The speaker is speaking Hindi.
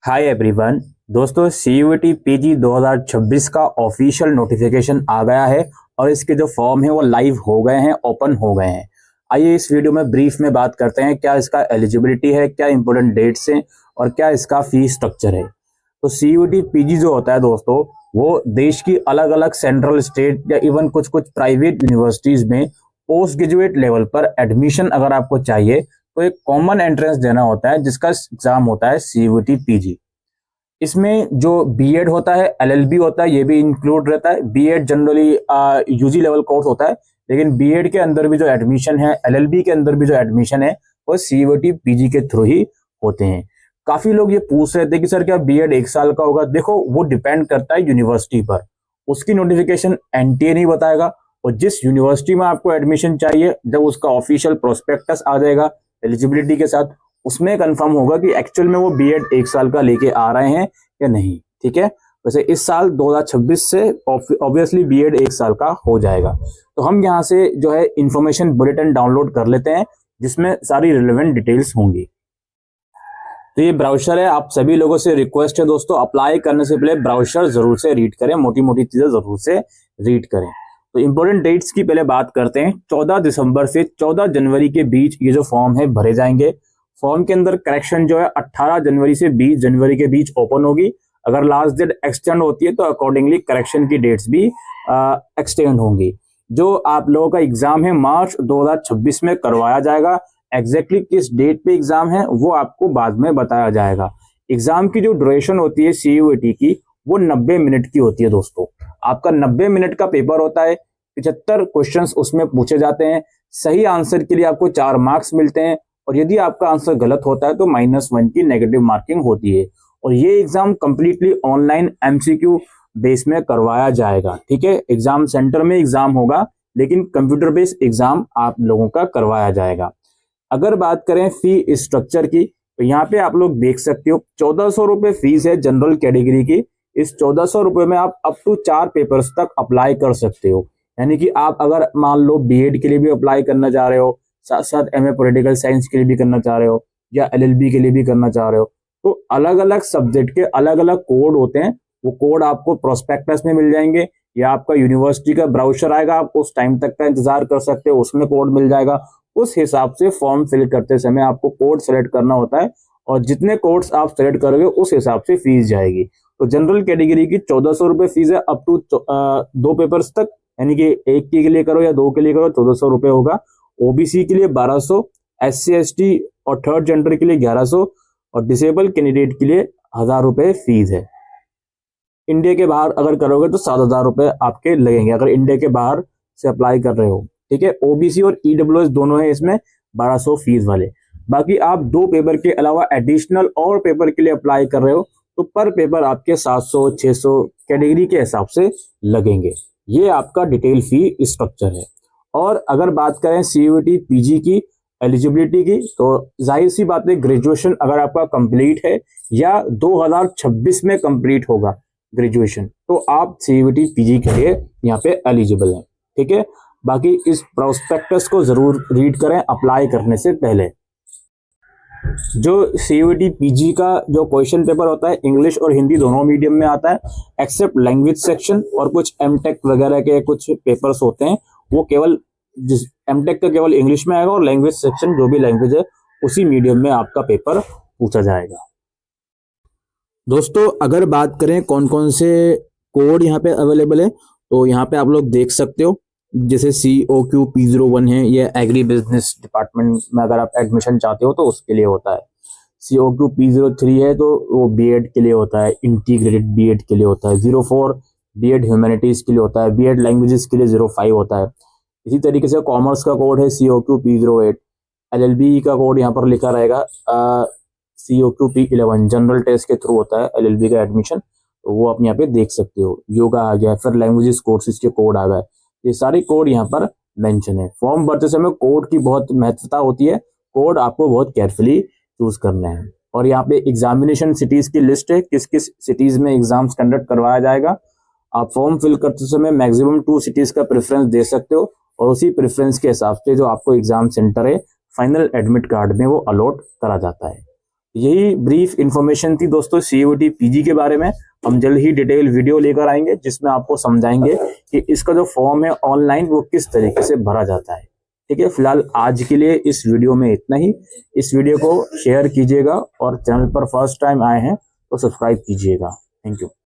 Hi everyone. दोस्तों, सीयूईटी पीजी 2026 का ऑफिशियल नोटिफिकेशन आ गया है और इसके जो फॉर्म है वो लाइव हो गए हैं, ओपन हो गए हैं। आइए इस वीडियो में ब्रीफ में बात करते हैं क्या इसका एलिजिबिलिटी है, क्या इंपॉर्टेंट डेट्स हैं और क्या इसका फीस स्ट्रक्चर है। तो सीयूईटी पीजी जो होता है दोस्तों, वो देश की अलग अलग सेंट्रल, स्टेट या इवन कुछ कुछ प्राइवेट यूनिवर्सिटीज में पोस्ट ग्रेजुएट लेवल पर एडमिशन अगर आपको चाहिए तो एक कॉमन एंट्रेंस देना होता है जिसका एग्जाम होता है सीयूईटी पीजी। इसमें जो बीएड होता है, एलएलबी होता है, ये भी इंक्लूड रहता है। BEd generally UG level course होता है, लेकिन बीएड के अंदर भी जो एडमिशन है, एलएलबी के अंदर भी जो एडमिशन है वो सीयूईटी पीजी के थ्रू ही होते हैं। काफी लोग ये पूछ रहे थे कि सर क्या बीएड 1 साल का होगा। देखो, वो डिपेंड करता है यूनिवर्सिटी पर, उसकी नोटिफिकेशन एनटीए नहीं बताएगा। और जिस यूनिवर्सिटी में आपको एडमिशन चाहिए, जब उसका ऑफिशियल प्रोस्पेक्टस आ जाएगा एलिजिबिलिटी के साथ, उसमें कंफर्म होगा कि एक्चुअल में वो बीएड 1 साल का लेके आ रहे हैं या नहीं। ठीक है, वैसे इस साल 2026 से ऑब्वियसली बीएड 1 साल का हो जाएगा। तो हम यहाँ से जो है इंफॉर्मेशन बुलेटिन डाउनलोड कर लेते हैं जिसमें सारी रिलेवेंट डिटेल्स होंगी। तो ये ब्राउज़र है, आप सभी लोगों से रिक्वेस्ट है दोस्तों, अप्लाई करने से पहले ब्राउज़र जरूर से रीड करें, मोटी मोटी चीजें जरूर से रीड करें। तो इंपॉर्टेंट डेट्स की पहले बात करते हैं। 14 दिसंबर से 14 जनवरी के बीच ये जो फॉर्म है भरे जाएंगे। फॉर्म के अंदर करेक्शन जो है 18 जनवरी से 20 जनवरी के बीच ओपन होगी। अगर लास्ट डेट एक्सटेंड होती है तो अकॉर्डिंगली करेक्शन की डेट्स भी एक्सटेंड होंगी। जो आप लोगों का एग्जाम है मार्च 2026 में करवाया जाएगा। एग्जैक्टली किस डेट पे एग्जाम है वो आपको बाद में बताया जाएगा। एग्जाम की जो ड्यूरेशन होती है सीयूईटी की, वो 90 मिनट की होती है दोस्तों। आपका 90 मिनट का पेपर होता है, 75 क्वेश्चंस उसमें पूछे जाते हैं। सही आंसर के लिए आपको 4 मार्क्स मिलते हैं और यदि आपका आंसर गलत होता है तो -1 की नेगेटिव मार्किंग होती है। और ये exam completely online MCQ base में करवाया जाएगा। ठीक है, एग्जाम सेंटर में एग्जाम होगा लेकिन कंप्यूटर बेस्ड एग्जाम आप लोगों का करवाया जाएगा। अगर बात करें फी स्ट्रक्चर की, तो यहाँ पे आप लोग देख सकते हो 1400 रुपए फीस है जनरल कैटेगरी की। इस 1400 रुपए में आप अप टू 4 पेपर्स तक अप्लाई कर सकते हो। यानी कि आप अगर मान लो बीएड के लिए भी अप्लाई करना चाह रहे हो, साथ साथ एमए पॉलिटिकल साइंस के लिए भी करना चाह रहे हो या एलएलबी के लिए भी करना चाह रहे हो, तो अलग अलग सब्जेक्ट के अलग अलग कोड होते हैं। वो कोड आपको प्रोस्पेक्टस में मिल जाएंगे या आपका यूनिवर्सिटी का ब्राउज़र आएगा, आप उस टाइम तक का इंतजार कर सकते हो, उसमें कोड मिल जाएगा। उस हिसाब से फॉर्म फिल करते समय आपको कोड सेलेक्ट करना होता है और जितने कोड्स आप सेलेक्ट करोगे उस हिसाब से फीस जाएगी। तो जनरल कैटेगरी की 1400 रुपए फीस है अप टू 2 पेपर्स तक, यानी कि एक के लिए करो या 2 के लिए करो 1400 रुपए होगा। ओबीसी के लिए 1200, SC ST और थर्ड जेंडर के लिए 1100 और डिसेबल कैंडिडेट के लिए 1000 रुपए फीस है। इंडिया के बाहर अगर करोगे तो 7000 रुपए आपके लगेंगे अगर इंडिया के बाहर से अप्लाई कर रहे हो। ठीक है, ओबीसी और ईडब्ल्यूएस दोनों है इसमें 1200 फीस वाले। बाकी आप 2 पेपर के अलावा एडिशनल और पेपर के लिए अप्लाई कर रहे हो तो पर पेपर आपके 700 600 कैटेगरी के हिसाब से लगेंगे। ये आपका डिटेल फी स्ट्रक्चर है। और अगर बात करें सीयूईटी पीजी की एलिजिबिलिटी की, तो जाहिर सी बात है ग्रेजुएशन अगर आपका कंप्लीट है या 2026 में कंप्लीट होगा ग्रेजुएशन, तो आप सीयूईटी पीजी के लिए यहाँ पे एलिजिबल हैं। ठीक है, बाकी इस प्रोस्पेक्टस को जरूर रीड करें अप्लाई करने से पहले। जो सीयूईटी पीजी का जो क्वेश्चन पेपर होता है इंग्लिश और हिंदी दोनों मीडियम में आता है, एक्सेप्ट लैंग्वेज सेक्शन और कुछ एमटेक वगैरह के कुछ पेपर्स होते हैं वो केवल एमटेक का केवल इंग्लिश में आएगा और लैंग्वेज सेक्शन जो भी लैंग्वेज है उसी मीडियम में आपका पेपर पूछा जाएगा। दोस्तों, अगर बात करें कौन कौन से कोड यहाँ पे अवेलेबल है, तो यहाँ पे आप लोग देख सकते हो। जैसे COQ P01 है, ये एग्री बिजनेस डिपार्टमेंट में अगर आप एडमिशन चाहते हो तो उसके लिए होता है। COQ P03 है तो वो बीएड के लिए होता है, इंटीग्रेटेड बीएड के लिए होता है। 04 बीएड ह्यूमैनिटीज के लिए होता है। बीएड लैंग्वेजेस के लिए 05 होता है। इसी तरीके से कॉमर्स का कोड है COQ P08। एलएलबी का कोड यहाँ पर लिखा रहेगा COQ P11, जनरल टेस्ट के थ्रू होता है एलएलबी का एडमिशन, तो वो आप यहाँ पे देख सकते हो। योगा आ गया, फिर लैंग्वेजेस कोर्सेज के कोड आ गए, ये सारे कोड यहाँ पर मेंशन है। फॉर्म भरते समय कोड की बहुत महत्वता होती है, कोड आपको बहुत केयरफुली चूज करना है। और यहाँ पे एग्जामिनेशन सिटीज की लिस्ट है, किस किस सिटीज में एग्जाम्स कंडक्ट करवाया जाएगा। आप फॉर्म फिल करते समय मैक्सिमम 2 सिटीज का प्रेफरेंस दे सकते हो और उसी प्रेफरेंस के हिसाब से जो आपको एग्जाम सेंटर है फाइनल एडमिट कार्ड में वो अलॉट करा जाता है। यही ब्रीफ इंफॉर्मेशन थी दोस्तों CUET PG के बारे में। हम जल्द ही डिटेल वीडियो लेकर आएंगे जिसमें आपको समझाएंगे कि इसका जो फॉर्म है ऑनलाइन वो किस तरीके से भरा जाता है। ठीक है, फिलहाल आज के लिए इस वीडियो में इतना ही। इस वीडियो को शेयर कीजिएगा और चैनल पर फर्स्ट टाइम आए हैं तो सब्सक्राइब कीजिएगा। Thank you.